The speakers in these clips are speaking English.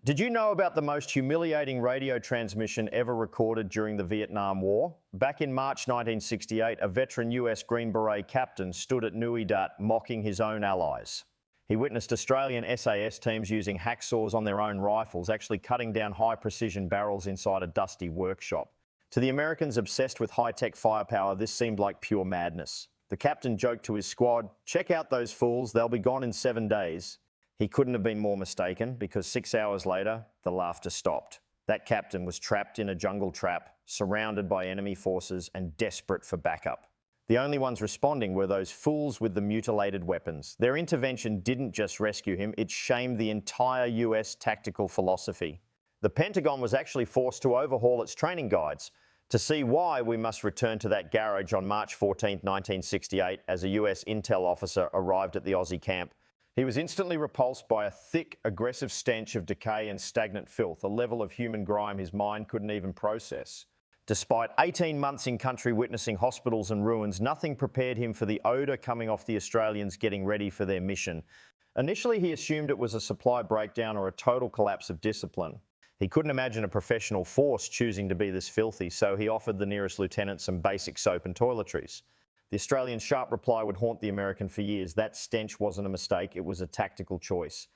Did you know about the most humiliating radio transmission ever recorded during the Vietnam War? Back in March 1968, a veteran US Green Beret Captain stood at Nui Dat mocking his own allies. He witnessed Australian SAS teams using hacksaws on their own rifles, actually cutting down high-precision barrels inside a dusty workshop. To the Americans obsessed with high-tech firepower, this seemed like pure madness. The captain joked to his squad, "Check out those fools, they'll be gone in 7 days." He couldn't have been more mistaken, because 6 hours later, the laughter stopped. That captain was trapped in a jungle trap, surrounded by enemy forces and desperate for backup. The only ones responding were those fools with the mutilated weapons. Their intervention didn't just rescue him, it shamed the entire US tactical philosophy. The Pentagon was actually forced to overhaul its training guides. To see why, we must return to that garage on March 14, 1968, as a US intel officer arrived at the Aussie camp. He was instantly repulsed by a thick, aggressive stench of decay and stagnant filth, a level of human grime his mind couldn't even process. Despite 18 months in country witnessing hospitals and ruins, nothing prepared him for the odour coming off the Australians getting ready for their mission. Initially, he assumed it was a supply breakdown or a total collapse of discipline. He couldn't imagine a professional force choosing to be this filthy, so he offered the nearest lieutenant some basic soap and toiletries. The Australian's sharp reply would haunt the American for years. That stench wasn't a mistake, it was a tactical choice.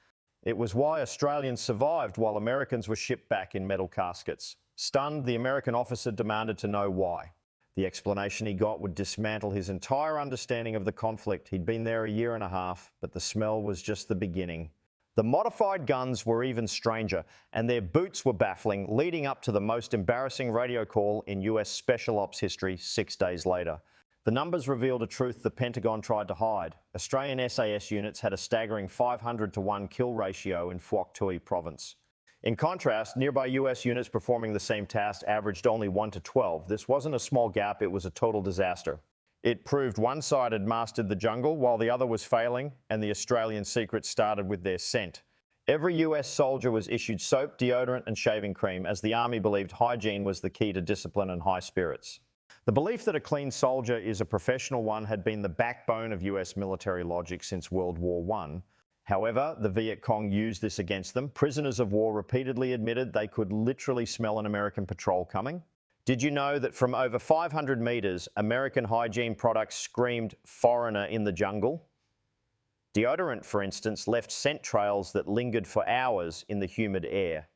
It was why Australians survived while Americans were shipped back in metal caskets. Stunned, the American officer demanded to know why. The explanation he got would dismantle his entire understanding of the conflict. He'd been there a year and a half, but the smell was just the beginning. The modified guns were even stranger, and their boots were baffling, leading up to the most embarrassing radio call in US Special Ops history 6 days later. The numbers revealed a truth the Pentagon tried to hide. Australian SAS units had a staggering 500-to-1 kill ratio in Phuoc Tuy province. In contrast, nearby US units performing the same task averaged only 1 to 12. This wasn't a small gap, it was a total disaster. It proved one side had mastered the jungle while the other was failing, and the Australian secret started with their scent. Every US soldier was issued soap, deodorant and shaving cream, as the army believed hygiene was the key to discipline and high spirits. The belief that a clean soldier is a professional one had been the backbone of US military logic since World War I. However, the Viet Cong used this against them. Prisoners of war repeatedly admitted they could literally smell an American patrol coming. Did you know that from over 500 metres, American hygiene products screamed "foreigner in the jungle"? Deodorant, for instance, left scent trails that lingered for hours in the humid air.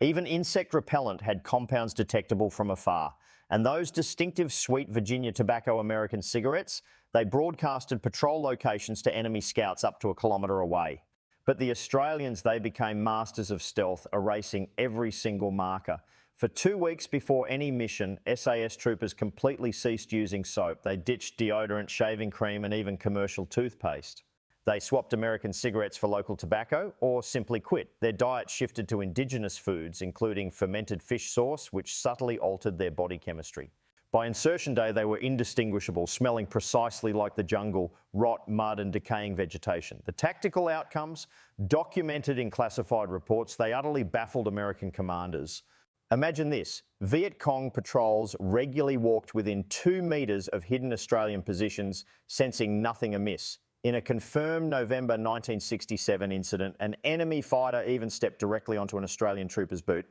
Even insect repellent had compounds detectable from afar, and those distinctive sweet Virginia tobacco American cigarettes, they broadcasted patrol locations to enemy scouts up to a kilometre away. But the Australians, they became masters of stealth, erasing every single marker. For 2 weeks before any mission, SAS troopers completely ceased using soap. They ditched deodorant, shaving cream and even commercial toothpaste. They swapped American cigarettes for local tobacco or simply quit. Their diet shifted to indigenous foods, including fermented fish sauce, which subtly altered their body chemistry. By insertion day, they were indistinguishable, smelling precisely like the jungle, rot, mud and decaying vegetation. The tactical outcomes, documented in classified reports, they utterly baffled American commanders. Imagine this: Viet Cong patrols regularly walked within 2 metres of hidden Australian positions, sensing nothing amiss. In a confirmed November 1967 incident, an enemy fighter even stepped directly onto an Australian trooper's boot.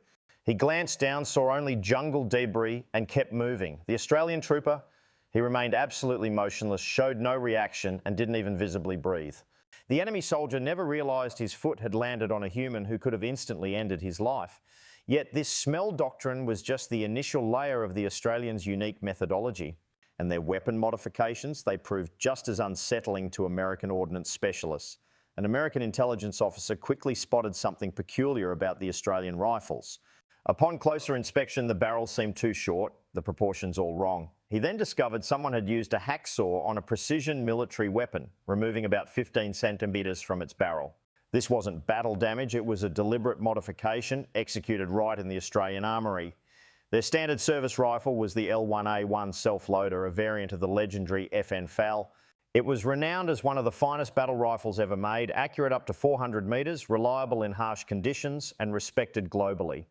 He glanced down, saw only jungle debris and kept moving. The Australian trooper, he remained absolutely motionless, showed no reaction and didn't even visibly breathe. The enemy soldier never realised his foot had landed on a human who could have instantly ended his life. Yet this smell doctrine was just the initial layer of the Australians' unique methodology. And their weapon modifications, they proved just as unsettling to American ordnance specialists. An American intelligence officer quickly spotted something peculiar about the Australian rifles. Upon closer inspection, the barrels seemed too short, the proportions all wrong. He then discovered someone had used a hacksaw on a precision military weapon, removing about 15 centimetres from its barrel. This wasn't battle damage, it was a deliberate modification executed right in the Australian armoury. Their standard service rifle was the L1A1 self-loader, a variant of the legendary FN FAL. It was renowned as one of the finest battle rifles ever made, accurate up to 400 metres, reliable in harsh conditions and respected globally.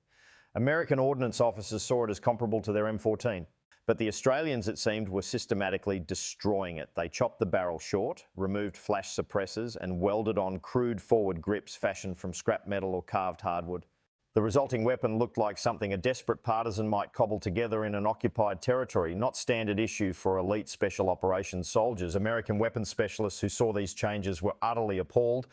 American ordnance officers saw it as comparable to their M14. But the Australians, it seemed, were systematically destroying it. They chopped the barrel short, removed flash suppressors, and welded on crude forward grips fashioned from scrap metal or carved hardwood. The resulting weapon looked like something a desperate partisan might cobble together in an occupied territory, not standard issue for elite special operations soldiers. American weapons specialists who saw these changes were utterly appalled.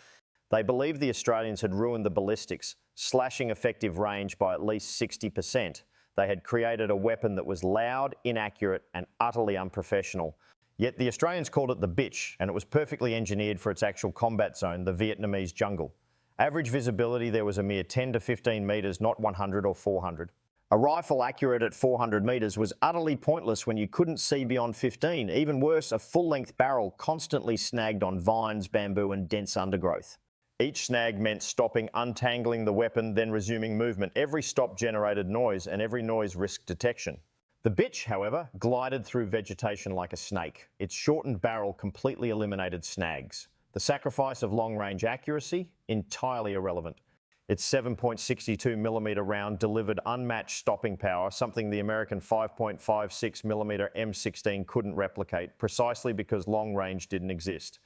They believed the Australians had ruined the ballistics, slashing effective range by at least 60%. They had created a weapon that was loud, inaccurate, and utterly unprofessional. Yet the Australians called it the bitch, and it was perfectly engineered for its actual combat zone, the Vietnamese jungle. Average visibility there was a mere 10 to 15 metres, not 100 or 400. A rifle accurate at 400 metres was utterly pointless when you couldn't see beyond 15. Even worse, a full-length barrel constantly snagged on vines, bamboo, and dense undergrowth. Each snag meant stopping, untangling the weapon, then resuming movement. Every stop generated noise, and every noise risked detection. The bitch, however, glided through vegetation like a snake. Its shortened barrel completely eliminated snags. The sacrifice of long-range accuracy, entirely irrelevant. Its 7.62mm round delivered unmatched stopping power, something the American 5.56mm M16 couldn't replicate, precisely because long range didn't exist.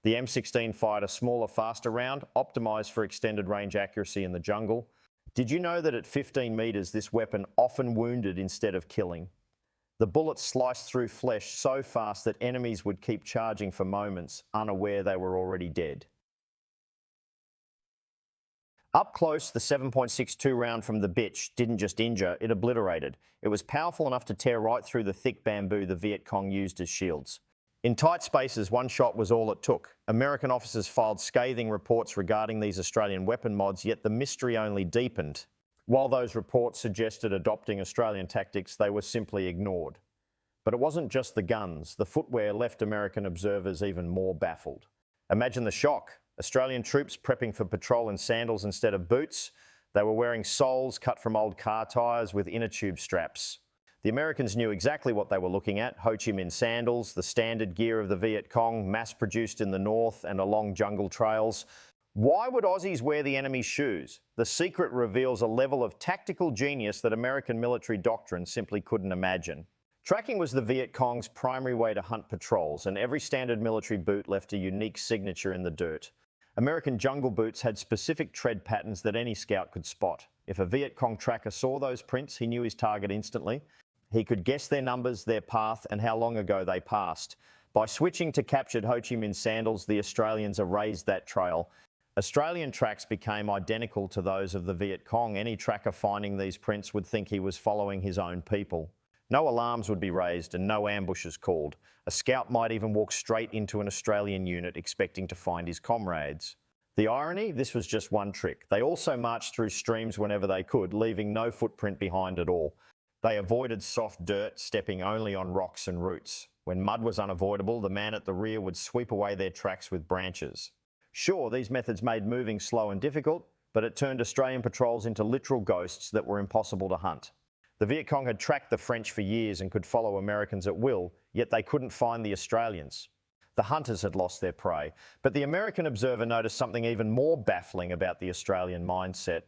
The M16 fired a smaller, faster round, optimised for extended range accuracy in the jungle. Did you know that at 15 metres this weapon often wounded instead of killing? The bullets sliced through flesh so fast that enemies would keep charging for moments, unaware they were already dead. Up close, the 7.62 round from the bitch didn't just injure, it obliterated. It was powerful enough to tear right through the thick bamboo the Viet Cong used as shields. In tight spaces, one shot was all it took. American officers filed scathing reports regarding these Australian weapon mods, yet the mystery only deepened. While those reports suggested adopting Australian tactics, they were simply ignored. But it wasn't just the guns. The footwear left American observers even more baffled. Imagine the shock. Australian troops prepping for patrol in sandals instead of boots. They were wearing soles cut from old car tyres with inner tube straps. The Americans knew exactly what they were looking at: Ho Chi Minh sandals, the standard gear of the Viet Cong, mass-produced in the north and along jungle trails. Why would Aussies wear the enemy's shoes? The secret reveals a level of tactical genius that American military doctrine simply couldn't imagine. Tracking was the Viet Cong's primary way to hunt patrols, and every standard military boot left a unique signature in the dirt. American jungle boots had specific tread patterns that any scout could spot. If a Viet Cong tracker saw those prints, he knew his target instantly. He could guess their numbers, their path, and how long ago they passed. By switching to captured Ho Chi Minh sandals, the Australians erased that trail. Australian tracks became identical to those of the Viet Cong. Any tracker finding these prints would think he was following his own people. No alarms would be raised and no ambushes called. A scout might even walk straight into an Australian unit expecting to find his comrades. The irony? This was just one trick. They also marched through streams whenever they could, leaving no footprint behind at all. They avoided soft dirt, stepping only on rocks and roots. When mud was unavoidable, the man at the rear would sweep away their tracks with branches. Sure, these methods made moving slow and difficult, but it turned Australian patrols into literal ghosts that were impossible to hunt. The Viet Cong had tracked the French for years and could follow Americans at will, yet they couldn't find the Australians. The hunters had lost their prey, but the American observer noticed something even more baffling about the Australian mindset.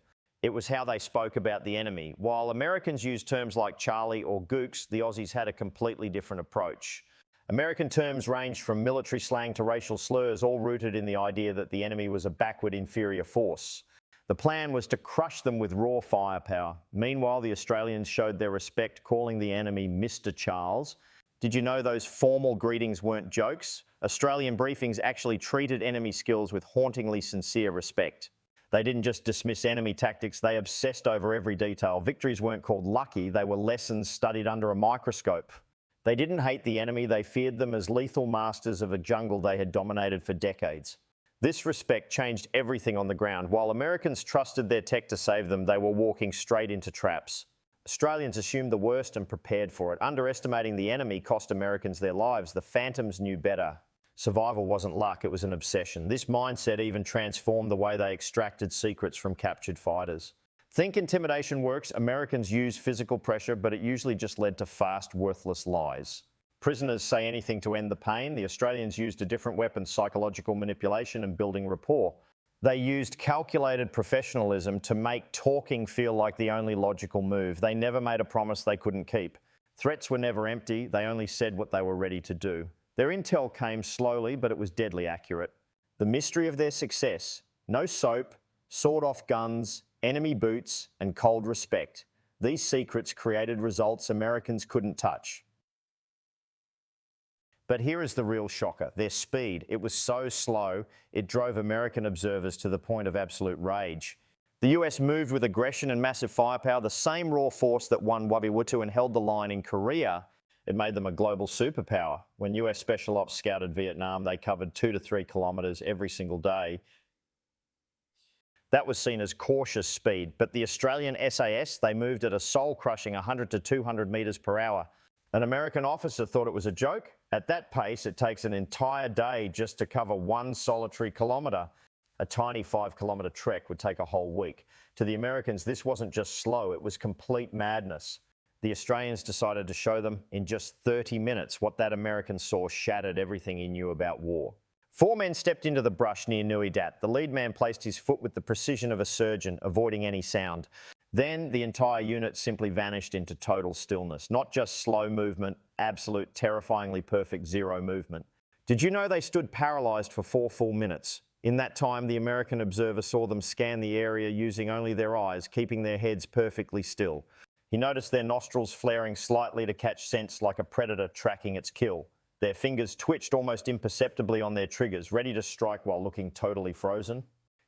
It was how they spoke about the enemy. While Americans used terms like Charlie or Gooks, the Aussies had a completely different approach. American terms ranged from military slang to racial slurs, all rooted in the idea that the enemy was a backward, inferior force. The plan was to crush them with raw firepower. Meanwhile, the Australians showed their respect, calling the enemy Mr. Charles. Did you know those formal greetings weren't jokes? Australian briefings actually treated enemy skills with hauntingly sincere respect. They didn't just dismiss enemy tactics, they obsessed over every detail. Victories weren't called lucky, they were lessons studied under a microscope. They didn't hate the enemy, they feared them as lethal masters of a jungle they had dominated for decades. This respect changed everything on the ground. While Americans trusted their tech to save them, they were walking straight into traps. Australians assumed the worst and prepared for it. Underestimating the enemy cost Americans their lives. The Phantoms knew better. Survival wasn't luck, it was an obsession. This mindset even transformed the way they extracted secrets from captured fighters. Think intimidation works. Americans use physical pressure, but it usually just led to fast, worthless lies. Prisoners say anything to end the pain. The Australians used a different weapon: psychological manipulation and building rapport. They used calculated professionalism to make talking feel like the only logical move. They never made a promise they couldn't keep. Threats were never empty, they only said what they were ready to do. Their intel came slowly, but it was deadly accurate. The mystery of their success: no soap, sawed-off guns, enemy boots, and cold respect. These secrets created results Americans couldn't touch. But here is the real shocker: their speed. It was so slow, it drove American observers to the point of absolute rage. The US moved with aggression and massive firepower, the same raw force that won Wabiwutu and held the line in Korea. It made them a global superpower. When US Special Ops scouted Vietnam, they covered 2 to 3 kilometres every single day. That was seen as cautious speed, but the Australian SAS, they moved at a soul-crushing 100 to 200 metres per hour. An American officer thought it was a joke. At that pace, it takes an entire day just to cover 1 solitary kilometre. A tiny 5-kilometre trek would take a whole week. To the Americans, this wasn't just slow, it was complete madness. The Australians decided to show them in just 30 minutes. What that American saw shattered everything he knew about war. 4 men stepped into the brush near Nui Dat. The lead man placed his foot with the precision of a surgeon, avoiding any sound. Then the entire unit simply vanished into total stillness. Not just slow movement, absolute, terrifyingly perfect zero movement. Did you know they stood paralysed for 4 full minutes? In that time, the American observer saw them scan the area using only their eyes, keeping their heads perfectly still. He noticed their nostrils flaring slightly to catch scents like a predator tracking its kill. Their fingers twitched almost imperceptibly on their triggers, ready to strike while looking totally frozen.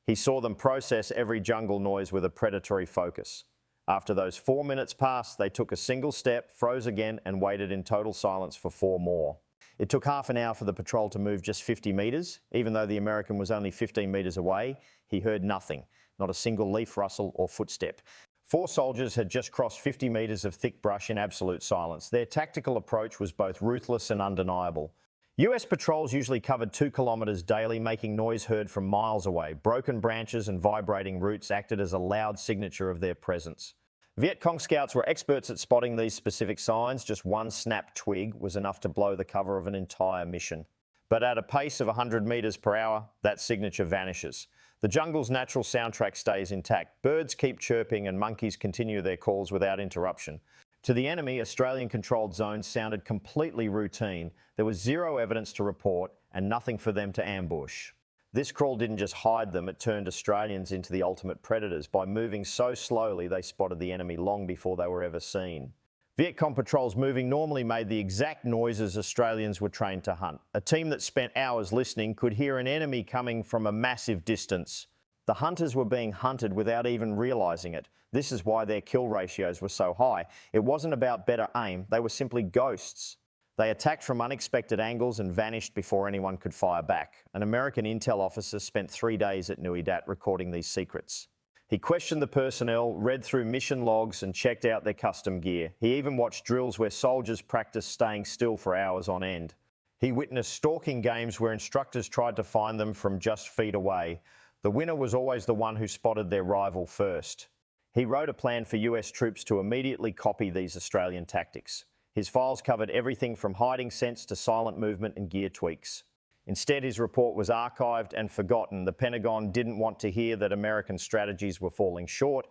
He saw them process every jungle noise with a predatory focus. After those 4 minutes passed, they took a single step, froze again, and waited in total silence for 4 more. It took half an hour for the patrol to move just 50 metres. Even though the American was only 15 metres away, he heard nothing, not a single leaf rustle or footstep. 4 soldiers had just crossed 50 metres of thick brush in absolute silence. Their tactical approach was both ruthless and undeniable. US patrols usually covered 2 kilometres daily, making noise heard from miles away. Broken branches and vibrating roots acted as a loud signature of their presence. Viet Cong scouts were experts at spotting these specific signs. Just 1 snapped twig was enough to blow the cover of an entire mission. But at a pace of 100 metres per hour, that signature vanishes. The jungle's natural soundtrack stays intact. Birds keep chirping and monkeys continue their calls without interruption. To the enemy, Australian-controlled zones sounded completely routine. There was zero evidence to report and nothing for them to ambush. This crawl didn't just hide them, it turned Australians into the ultimate predators. By moving so slowly, they spotted the enemy long before they were ever seen. Viet Cong patrols moving normally made the exact noises Australians were trained to hunt. A team that spent hours listening could hear an enemy coming from a massive distance. The hunters were being hunted without even realising it. This is why their kill ratios were so high. It wasn't about better aim, they were simply ghosts. They attacked from unexpected angles and vanished before anyone could fire back. An American intel officer spent 3 days at Nui Dat recording these secrets. He questioned the personnel, read through mission logs and checked out their custom gear. He even watched drills where soldiers practiced staying still for hours on end. He witnessed stalking games where instructors tried to find them from just feet away. The winner was always the one who spotted their rival first. He wrote a plan for US troops to immediately copy these Australian tactics. His files covered everything from hiding scents to silent movement and gear tweaks. Instead, his report was archived and forgotten. The Pentagon didn't want to hear that American strategies were falling short.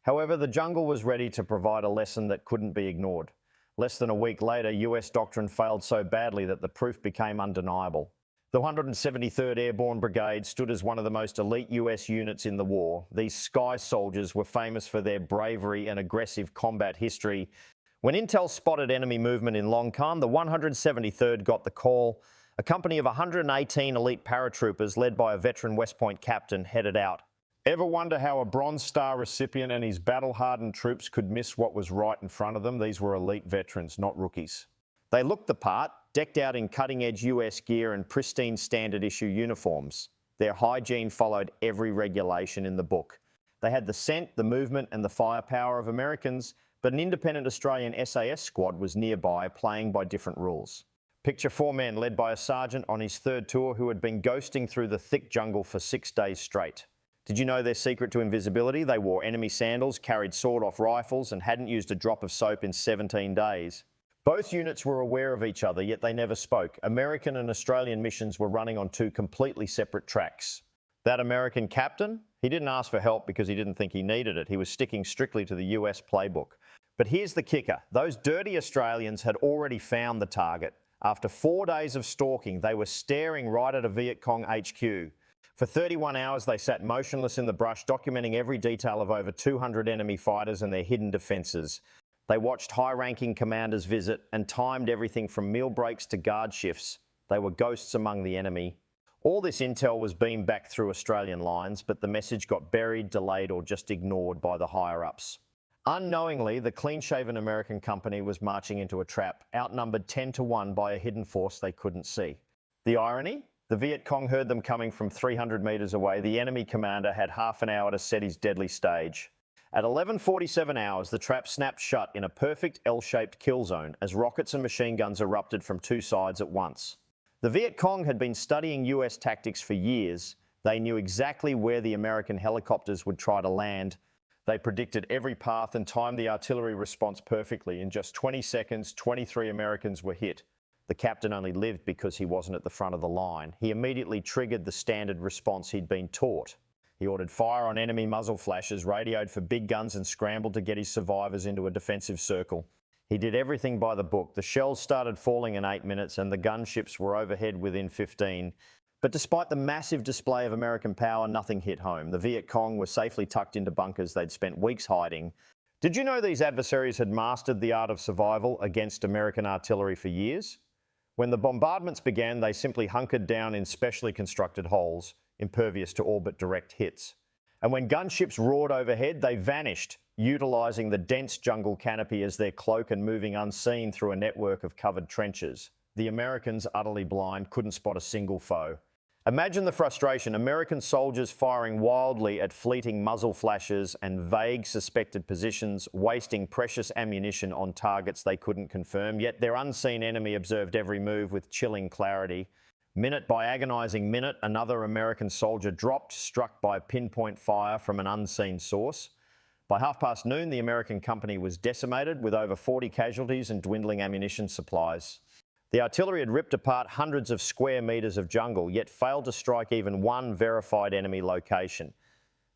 However, the jungle was ready to provide a lesson that couldn't be ignored. Less than a week later, US doctrine failed so badly that the proof became undeniable. The 173rd Airborne Brigade stood as one of the most elite US units in the war. These Sky Soldiers were famous for their bravery and aggressive combat history. When intel spotted enemy movement in Long Khan, the 173rd got the call. A company of 118 elite paratroopers led by a veteran West Point captain headed out. Ever wonder how a Bronze Star recipient and his battle-hardened troops could miss what was right in front of them? These were elite veterans, not rookies. They looked the part, decked out in cutting-edge US gear and pristine standard-issue uniforms. Their hygiene followed every regulation in the book. They had the scent, the movement and the firepower of Americans, but an independent Australian SAS squad was nearby, playing by different rules. Picture 4 men led by a sergeant on his 3rd tour who had been ghosting through the thick jungle for 6 days straight. Did you know their secret to invisibility? They wore enemy sandals, carried sawed-off rifles and hadn't used a drop of soap in 17 days. Both units were aware of each other, yet they never spoke. American and Australian missions were running on 2 completely separate tracks. That American captain? He didn't ask for help because he didn't think he needed it. He was sticking strictly to the US playbook. But here's the kicker. Those dirty Australians had already found the target. After 4 days of stalking, they were staring right at a Viet Cong HQ. For 31 hours, they sat motionless in the brush, documenting every detail of over 200 enemy fighters and their hidden defences. They watched high-ranking commanders visit and timed everything from meal breaks to guard shifts. They were ghosts among the enemy. All this intel was beamed back through Australian lines, but the message got buried, delayed, or just ignored by the higher-ups. Unknowingly, the clean-shaven American company was marching into a trap, outnumbered 10-1 by a hidden force they couldn't see. The irony? The Viet Cong heard them coming from 300 metres away. The enemy commander had half an hour to set his deadly stage. At 11:47 hours, the trap snapped shut in a perfect L-shaped kill zone as rockets and machine guns erupted from two sides at once. The Viet Cong had been studying US tactics for years. They knew exactly where the American helicopters would try to land. They predicted every path and timed the artillery response perfectly. In just 20 seconds, 23 Americans were hit. The captain only lived because he wasn't at the front of the line. He immediately triggered the standard response he'd been taught. He ordered fire on enemy muzzle flashes, radioed for big guns, and scrambled to get his survivors into a defensive circle. He did everything by the book. The shells started falling in 8 minutes and the gunships were overhead within 15. But despite the massive display of American power, nothing hit home. The Viet Cong were safely tucked into bunkers they'd spent weeks hiding. Did you know these adversaries had mastered the art of survival against American artillery for years? When the bombardments began, they simply hunkered down in specially constructed holes, impervious to all but direct hits. And when gunships roared overhead, they vanished, utilising the dense jungle canopy as their cloak and moving unseen through a network of covered trenches. The Americans, utterly blind, couldn't spot a single foe. Imagine the frustration. American soldiers firing wildly at fleeting muzzle flashes and vague suspected positions, wasting precious ammunition on targets they couldn't confirm, yet their unseen enemy observed every move with chilling clarity. Minute by agonising minute, another American soldier dropped, struck by pinpoint fire from an unseen source. By noon, the American company was decimated with over 40 casualties and dwindling ammunition supplies. The artillery had ripped apart hundreds of square metres of jungle, yet failed to strike even one verified enemy location.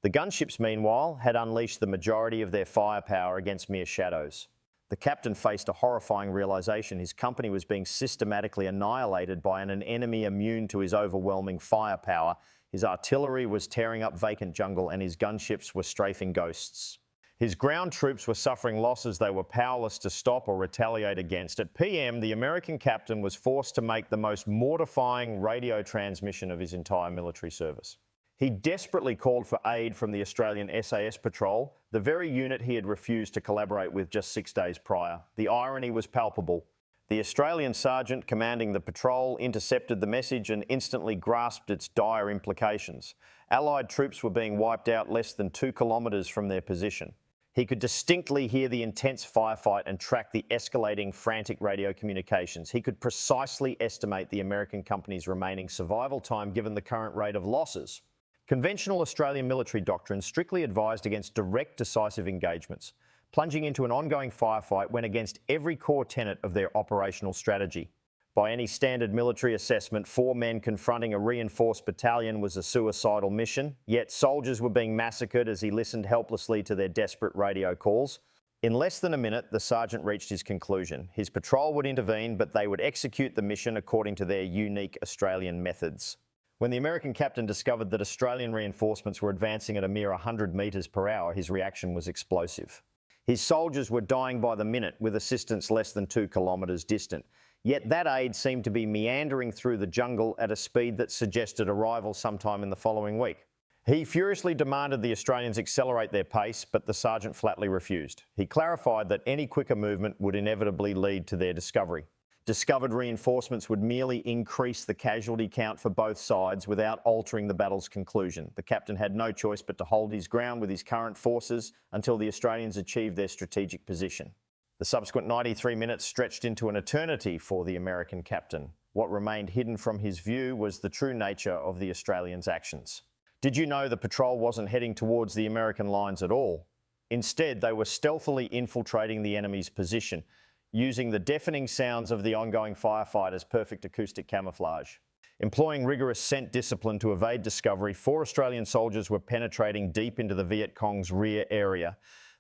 The gunships, meanwhile, had unleashed the majority of their firepower against mere shadows. The captain faced a horrifying realisation. His company was being systematically annihilated by an enemy immune to his overwhelming firepower. His artillery was tearing up vacant jungle and his gunships were strafing ghosts. His ground troops were suffering losses they were powerless to stop or retaliate against. At PM, the American captain was forced to make the most mortifying radio transmission of his entire military service. He desperately called for aid from the Australian SAS patrol, the very unit he had refused to collaborate with just 6 days prior. The irony was palpable. The Australian sergeant commanding the patrol intercepted the message and instantly grasped its dire implications. Allied troops were being wiped out less than 2 kilometres from their position. He could distinctly hear the intense firefight and track the escalating frantic radio communications. He could precisely estimate the American company's remaining survival time given the current rate of losses. Conventional Australian military doctrine strictly advised against direct decisive engagements. Plunging into an ongoing firefight went against every core tenet of their operational strategy. By any standard military assessment, 4 men confronting a reinforced battalion was a suicidal mission, yet soldiers were being massacred as he listened helplessly to their desperate radio calls. In less than a minute, the sergeant reached his conclusion. His patrol would intervene, but they would execute the mission according to their unique Australian methods. When the American captain discovered that Australian reinforcements were advancing at a mere 100 metres per hour, his reaction was explosive. His soldiers were dying by the minute, with assistance less than 2 kilometres distant. Yet that aid seemed to be meandering through the jungle at a speed that suggested arrival sometime in the following week. He furiously demanded the Australians accelerate their pace, but the sergeant flatly refused. He clarified that any quicker movement would inevitably lead to their discovery. Discovered reinforcements would merely increase the casualty count for both sides without altering the battle's conclusion. The captain had no choice but to hold his ground with his current forces until the Australians achieved their strategic position. The subsequent 93 minutes stretched into an eternity for the American captain. What remained hidden from his view was the true nature of the Australians' actions. Did you know the patrol wasn't heading towards the American lines at all? Instead, they were stealthily infiltrating the enemy's position, using the deafening sounds of the ongoing firefight as perfect acoustic camouflage. Employing rigorous scent discipline to evade discovery, 4 Australian soldiers were penetrating deep into the Viet Cong's rear area.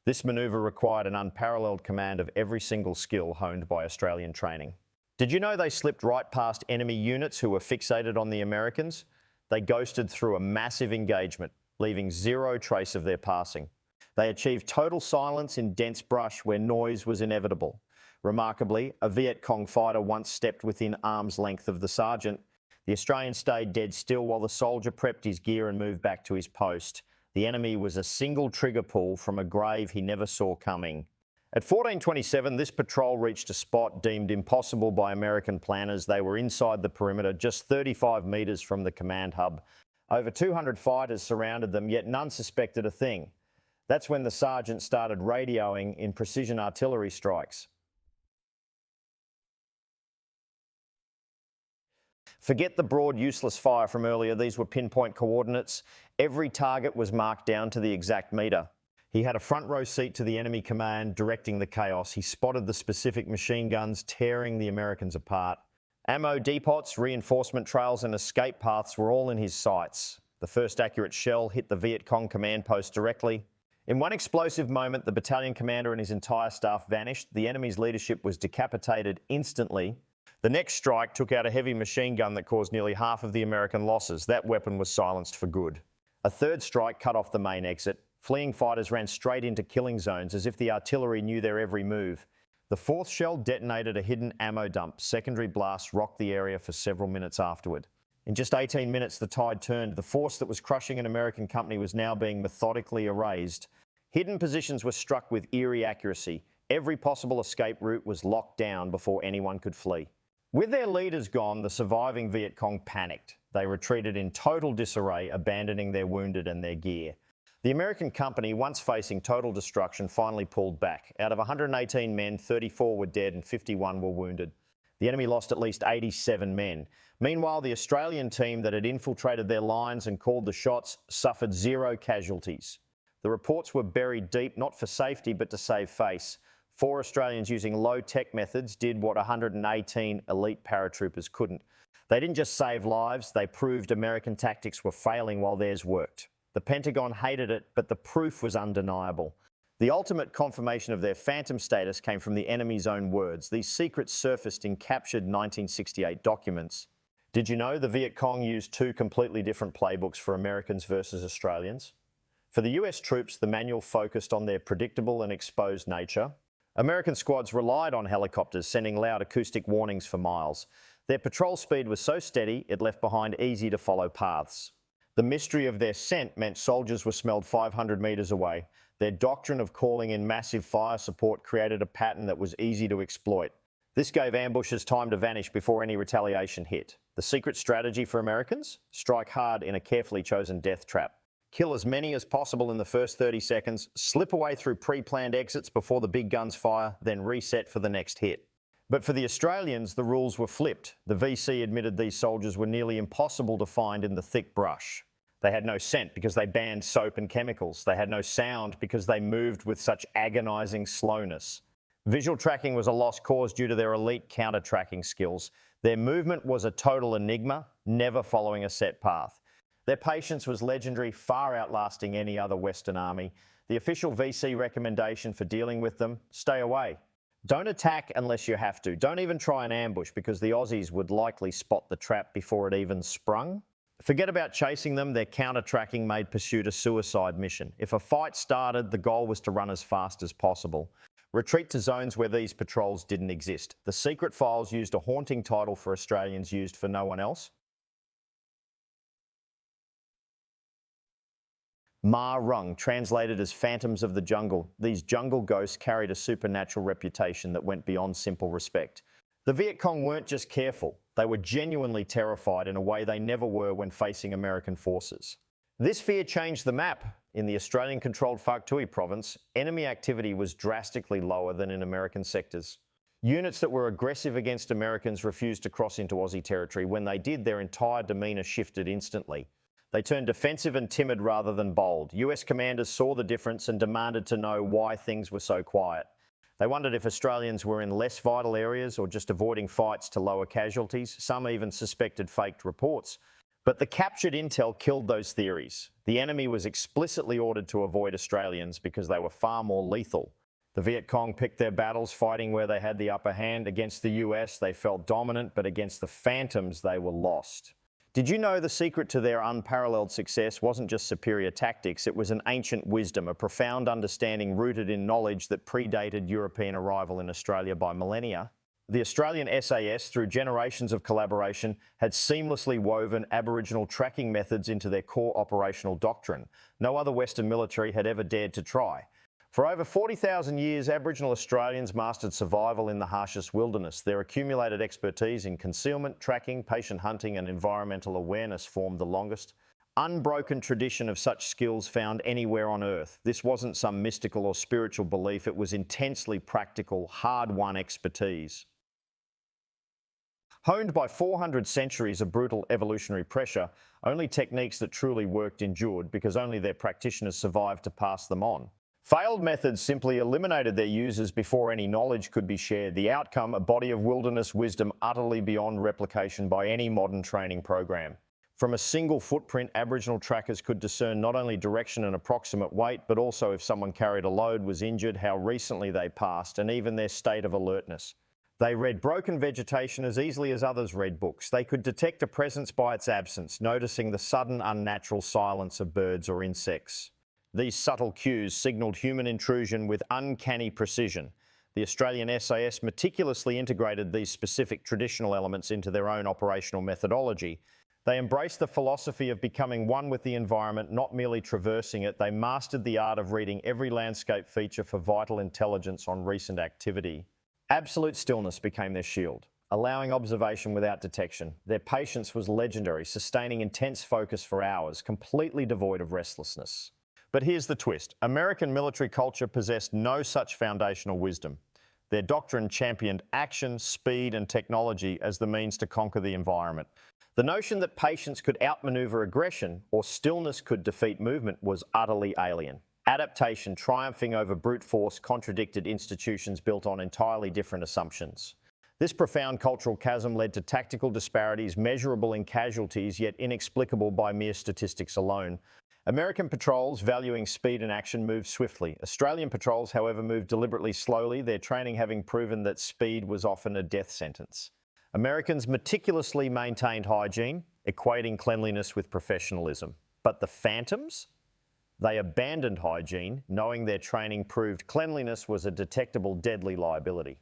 This manoeuvre required an unparalleled command of every single skill honed by Australian training. Did you know they slipped right past enemy units who were fixated on the Americans? They ghosted through a massive engagement, leaving zero trace of their passing. They achieved total silence in dense brush where noise was inevitable. Remarkably, a Viet Cong fighter once stepped within arm's length of the sergeant. The Australian stayed dead still while the soldier prepped his gear and moved back to his post. The enemy was a single trigger pull from a grave he never saw coming. At 14:27, this patrol reached a spot deemed impossible by American planners. They were inside the perimeter, just 35 metres from the command hub. Over 200 fighters surrounded them, yet none suspected a thing. That's when the sergeant started radioing in precision artillery strikes. Forget the broad, useless fire from earlier. These were pinpoint coordinates. Every target was marked down to the exact metre. He had a front row seat to the enemy command, directing the chaos. He spotted the specific machine guns tearing the Americans apart. Ammo depots, reinforcement trails and escape paths were all in his sights. The first accurate shell hit the Viet Cong command post directly. In one explosive moment, the battalion commander and his entire staff vanished. The enemy's leadership was decapitated instantly. The next strike took out a heavy machine gun that caused nearly half of the American losses. That weapon was silenced for good. A third strike cut off the main exit. Fleeing fighters ran straight into killing zones as if the artillery knew their every move. The fourth shell detonated a hidden ammo dump. Secondary blasts rocked the area for several minutes afterward. In just 18 minutes, the tide turned. The force that was crushing an American company was now being methodically erased. Hidden positions were struck with eerie accuracy. Every possible escape route was locked down before anyone could flee. With their leaders gone, the surviving Viet Cong panicked. They retreated in total disarray, abandoning their wounded and their gear. The American company, once facing total destruction, finally pulled back. Out of 118 men, 34 were dead and 51 were wounded. The enemy lost at least 87 men. Meanwhile, the Australian team that had infiltrated their lines and called the shots suffered 0 casualties. The reports were buried deep, not for safety, but to save face. 4 Australians using low-tech methods did what 118 elite paratroopers couldn't. They didn't just save lives, they proved American tactics were failing while theirs worked. The Pentagon hated it, but the proof was undeniable. The ultimate confirmation of their phantom status came from the enemy's own words. These secrets surfaced in captured 1968 documents. Did you know the Viet Cong used 2 completely different playbooks for Americans versus Australians? For the US troops, the manual focused on their predictable and exposed nature. American squads relied on helicopters, sending loud acoustic warnings for miles. Their patrol speed was so steady, it left behind easy-to-follow paths. The mystery of their scent meant soldiers were smelled 500 metres away. Their doctrine of calling in massive fire support created a pattern that was easy to exploit. This gave ambushers time to vanish before any retaliation hit. The secret strategy for Americans? Strike hard in a carefully chosen death trap. Kill as many as possible in the first 30 seconds, slip away through pre-planned exits before the big guns fire, then reset for the next hit. But for the Australians, the rules were flipped. The VC admitted these soldiers were nearly impossible to find in the thick brush. They had no scent because they banned soap and chemicals. They had no sound because they moved with such agonising slowness. Visual tracking was a lost cause due to their elite counter-tracking skills. Their movement was a total enigma, never following a set path. Their patience was legendary, far outlasting any other Western army. The official VC recommendation for dealing with them: stay away. Don't attack unless you have to. Don't even try an ambush because the Aussies would likely spot the trap before it even sprung. Forget about chasing them. Their counter-tracking made pursuit a suicide mission. If a fight started, the goal was to run as fast as possible. Retreat to zones where these patrols didn't exist. The secret files used a haunting title for Australians used for no one else. Rung, translated as phantoms of the jungle. These jungle ghosts carried a supernatural reputation that went beyond simple respect. The Viet Cong weren't just careful, they were genuinely terrified in a way they never were when facing American forces. This fear changed the map. In the Australian-controlled Phuoc Tuy province, enemy activity was drastically lower than in American sectors. Units that were aggressive against Americans refused to cross into Aussie territory. When they did, their entire demeanour shifted instantly. They turned defensive and timid rather than bold. US commanders saw the difference and demanded to know why things were so quiet. They wondered if Australians were in less vital areas or just avoiding fights to lower casualties. Some even suspected faked reports. But the captured intel killed those theories. The enemy was explicitly ordered to avoid Australians because they were far more lethal. The Viet Cong picked their battles fighting where they had the upper hand. Against the US, they felt dominant, but against the Phantoms, they were lost. Did you know the secret to their unparalleled success wasn't just superior tactics, it was an ancient wisdom, a profound understanding rooted in knowledge that predated European arrival in Australia by millennia? The Australian SAS, through generations of collaboration, had seamlessly woven Aboriginal tracking methods into their core operational doctrine. No other Western military had ever dared to try. For over 40,000 years, Aboriginal Australians mastered survival in the harshest wilderness. Their accumulated expertise in concealment, tracking, patient hunting and environmental awareness formed the longest, unbroken tradition of such skills found anywhere on Earth. This wasn't some mystical or spiritual belief, it was intensely practical, hard-won expertise. Honed by 400 centuries of brutal evolutionary pressure, only techniques that truly worked endured because only their practitioners survived to pass them on. Failed methods simply eliminated their users before any knowledge could be shared. The outcome, a body of wilderness wisdom utterly beyond replication by any modern training program. From a single footprint, Aboriginal trackers could discern not only direction and approximate weight, but also if someone carried a load, was injured, how recently they passed, and even their state of alertness. They read broken vegetation as easily as others read books. They could detect a presence by its absence, noticing the sudden unnatural silence of birds or insects. These subtle cues signalled human intrusion with uncanny precision. The Australian SAS meticulously integrated these specific traditional elements into their own operational methodology. They embraced the philosophy of becoming one with the environment, not merely traversing it. They mastered the art of reading every landscape feature for vital intelligence on recent activity. Absolute stillness became their shield, allowing observation without detection. Their patience was legendary, sustaining intense focus for hours, completely devoid of restlessness. But here's the twist. American military culture possessed no such foundational wisdom. Their doctrine championed action, speed, and technology as the means to conquer the environment. The notion that patience could outmaneuver aggression or stillness could defeat movement was utterly alien. Adaptation triumphing over brute force contradicted institutions built on entirely different assumptions. This profound cultural chasm led to tactical disparities measurable in casualties yet inexplicable by mere statistics alone. American patrols, valuing speed and action, moved swiftly. Australian patrols, however, moved deliberately slowly, their training having proven that speed was often a death sentence. Americans meticulously maintained hygiene, equating cleanliness with professionalism. But the Phantoms? They abandoned hygiene, knowing their training proved cleanliness was a detectable deadly liability.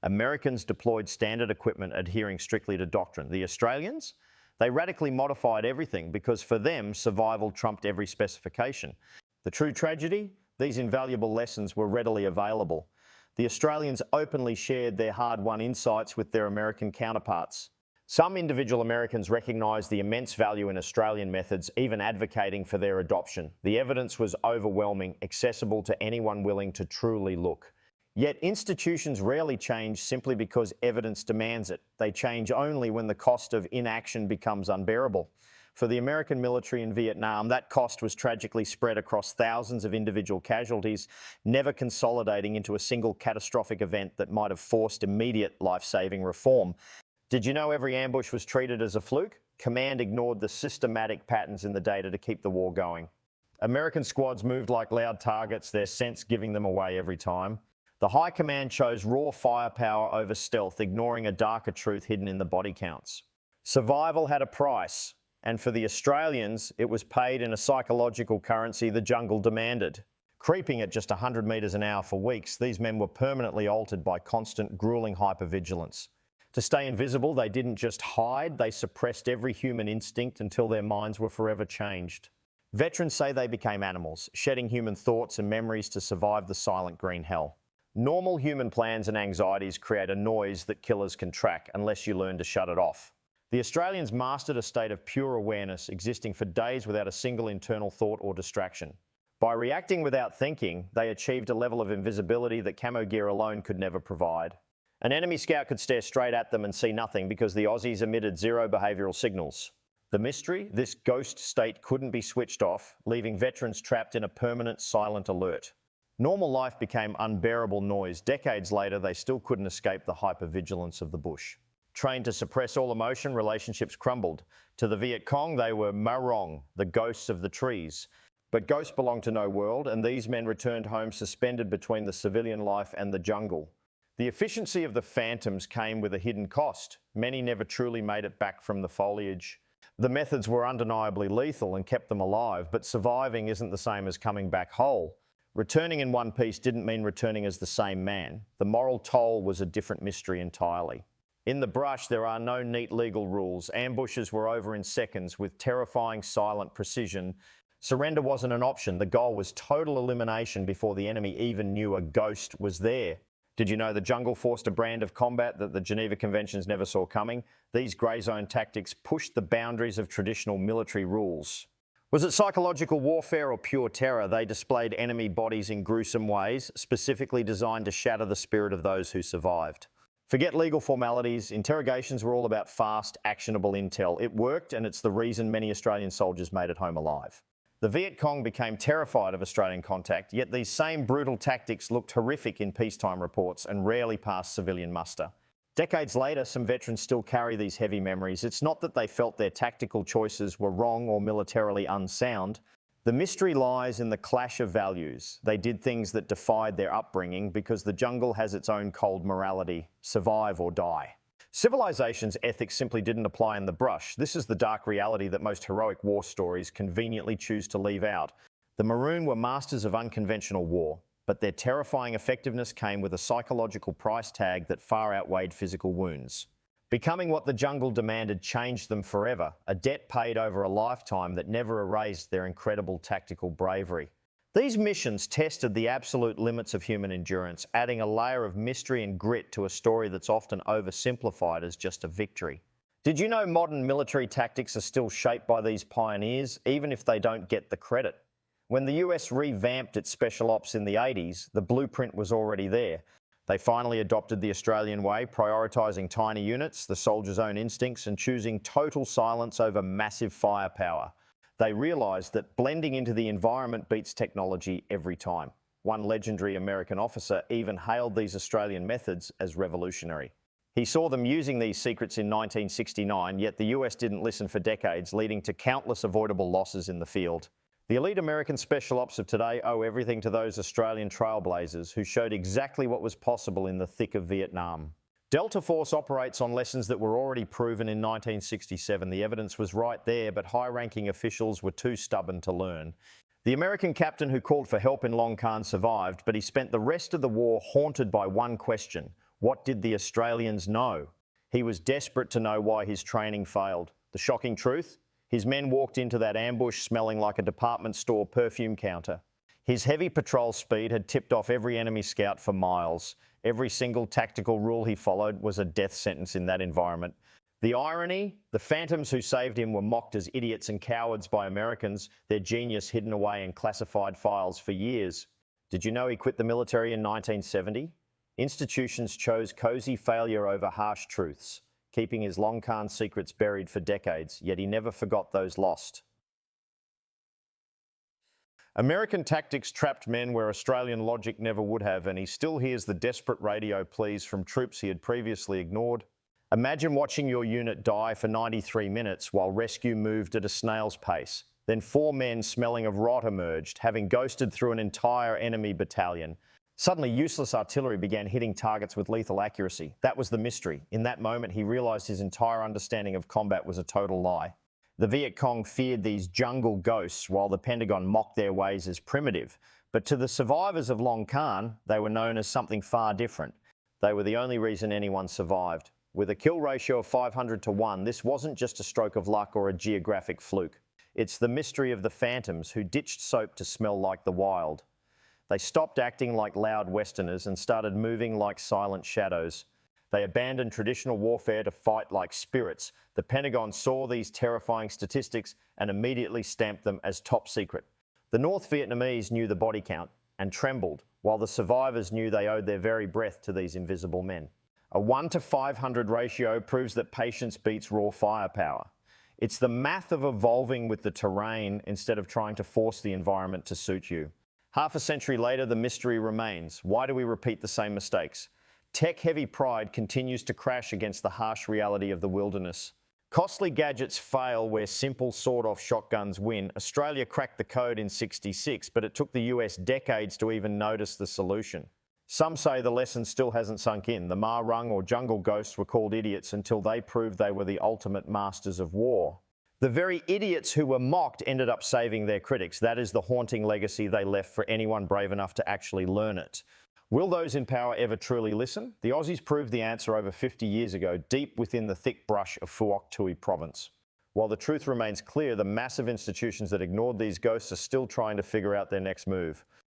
Americans deployed standard equipment adhering strictly to doctrine. The Australians? They radically modified everything because for them, survival trumped every specification. The true tragedy? These invaluable lessons were readily available. The Australians openly shared their hard-won insights with their American counterparts. Some individual Americans recognised the immense value in Australian methods, even advocating for their adoption. The evidence was overwhelming, accessible to anyone willing to truly look. Yet institutions rarely change simply because evidence demands it. They change only when the cost of inaction becomes unbearable. For the American military in Vietnam, that cost was tragically spread across thousands of individual casualties, never consolidating into a single catastrophic event that might have forced immediate life-saving reform. Did you know every ambush was treated as a fluke? Command ignored the systematic patterns in the data to keep the war going. American squads moved like loud targets, their sense giving them away every time. The High Command chose raw firepower over stealth, ignoring a darker truth hidden in the body counts. Survival had a price, and for the Australians, it was paid in a psychological currency the jungle demanded. Creeping at just 100 metres an hour for weeks, these men were permanently altered by constant, grueling hypervigilance. To stay invisible, they didn't just hide, they suppressed every human instinct until their minds were forever changed. Veterans say they became animals, shedding human thoughts and memories to survive the silent green hell. Normal human plans and anxieties create a noise that killers can track unless you learn to shut it off. The Australians mastered a state of pure awareness, existing for days without a single internal thought or distraction. By reacting without thinking, they achieved a level of invisibility that camo gear alone could never provide. An enemy scout could stare straight at them and see nothing because the Aussies emitted zero behavioural signals. The mystery? This ghost state couldn't be switched off, leaving veterans trapped in a permanent silent alert. Normal life became unbearable noise. Decades later, they still couldn't escape the hypervigilance of the bush. Trained to suppress all emotion, relationships crumbled. To the Viet Cong, they were Rung, the ghosts of the trees. But ghosts belong to no world, and these men returned home suspended between the civilian life and the jungle. The efficiency of the phantoms came with a hidden cost. Many never truly made it back from the foliage. The methods were undeniably lethal and kept them alive, but surviving isn't the same as coming back whole. Returning in one piece didn't mean returning as the same man. The moral toll was a different mystery entirely. In the brush, there are no neat legal rules. Ambushes were over in seconds with terrifying silent precision. Surrender wasn't an option. The goal was total elimination before the enemy even knew a ghost was there. Did you know the jungle forced a brand of combat that the Geneva Conventions never saw coming? These grey zone tactics pushed the boundaries of traditional military rules. Was it psychological warfare or pure terror? They displayed enemy bodies in gruesome ways, specifically designed to shatter the spirit of those who survived. Forget legal formalities. Interrogations were all about fast, actionable intel. It worked, and it's the reason many Australian soldiers made it home alive. The Viet Cong became terrified of Australian contact, yet these same brutal tactics looked horrific in peacetime reports and rarely passed civilian muster. Decades later, some veterans still carry these heavy memories. It's not that they felt their tactical choices were wrong or militarily unsound. The mystery lies in the clash of values. They did things that defied their upbringing because the jungle has its own cold morality: survive or die. Civilization's ethics simply didn't apply in the brush. This is the dark reality that most heroic war stories conveniently choose to leave out. The Maroon were masters of unconventional war, but their terrifying effectiveness came with a psychological price tag that far outweighed physical wounds. Becoming what the jungle demanded changed them forever, a debt paid over a lifetime that never erased their incredible tactical bravery. These missions tested the absolute limits of human endurance, adding a layer of mystery and grit to a story that's often oversimplified as just a victory. Did you know modern military tactics are still shaped by these pioneers, even if they don't get the credit? When the US revamped its special ops in the 80s, the blueprint was already there. They finally adopted the Australian way, prioritising tiny units, the soldier's own instincts, and choosing total silence over massive firepower. They realised that blending into the environment beats technology every time. One legendary American officer even hailed these Australian methods as revolutionary. He saw them using these secrets in 1969, yet the US didn't listen for decades, leading to countless avoidable losses in the field. The elite American special ops of today owe everything to those Australian trailblazers who showed exactly what was possible in the thick of Vietnam. Delta Force operates on lessons that were already proven in 1967. The evidence was right there, but high-ranking officials were too stubborn to learn. The American captain who called for help in Long Khan survived, but he spent the rest of the war haunted by one question: what did the Australians know? He was desperate to know why his training failed. The shocking truth? His men walked into that ambush smelling like a department store perfume counter. His heavy patrol speed had tipped off every enemy scout for miles. Every single tactical rule he followed was a death sentence in that environment. The irony? The phantoms who saved him were mocked as idiots and cowards by Americans, their genius hidden away in classified files for years. Did you know he quit the military in 1970? Institutions chose cosy failure over harsh truths, keeping his Long Khan secrets buried for decades, yet he never forgot those lost. American tactics trapped men where Australian logic never would have, and he still hears the desperate radio pleas from troops he had previously ignored. Imagine watching your unit die for 93 minutes while rescue moved at a snail's pace. Then 4 men smelling of rot emerged, having ghosted through an entire enemy battalion. Suddenly, useless artillery began hitting targets with lethal accuracy. That was the mystery. In that moment, he realised his entire understanding of combat was a total lie. The Viet Cong feared these jungle ghosts, while the Pentagon mocked their ways as primitive. But to the survivors of Long Khan, they were known as something far different. They were the only reason anyone survived. With a kill ratio of 500 to 1, this wasn't just a stroke of luck or a geographic fluke. It's the mystery of the phantoms who ditched soap to smell like the wild. They stopped acting like loud Westerners and started moving like silent shadows. They abandoned traditional warfare to fight like spirits. The Pentagon saw these terrifying statistics and immediately stamped them as top secret. The North Vietnamese knew the body count and trembled, while the survivors knew they owed their very breath to these invisible men. A 1 to 500 ratio proves that patience beats raw firepower. It's the math of evolving with the terrain instead of trying to force the environment to suit you. Half a century later, the mystery remains. Why do we repeat the same mistakes? Tech-heavy pride continues to crash against the harsh reality of the wilderness. Costly gadgets fail where simple sawed-off shotguns win. Australia cracked the code in '66, but it took the US decades to even notice the solution. Some say the lesson still hasn't sunk in. The Rung or jungle ghosts were called idiots until they proved they were the ultimate masters of war. The very idiots who were mocked ended up saving their critics. That is the haunting legacy they left for anyone brave enough to actually learn it. Will those in power ever truly listen? The Aussies proved the answer over 50 years ago, deep within the thick brush of Phuoc Tui province. While the truth remains clear, the massive institutions that ignored these ghosts are still trying to figure out their next move.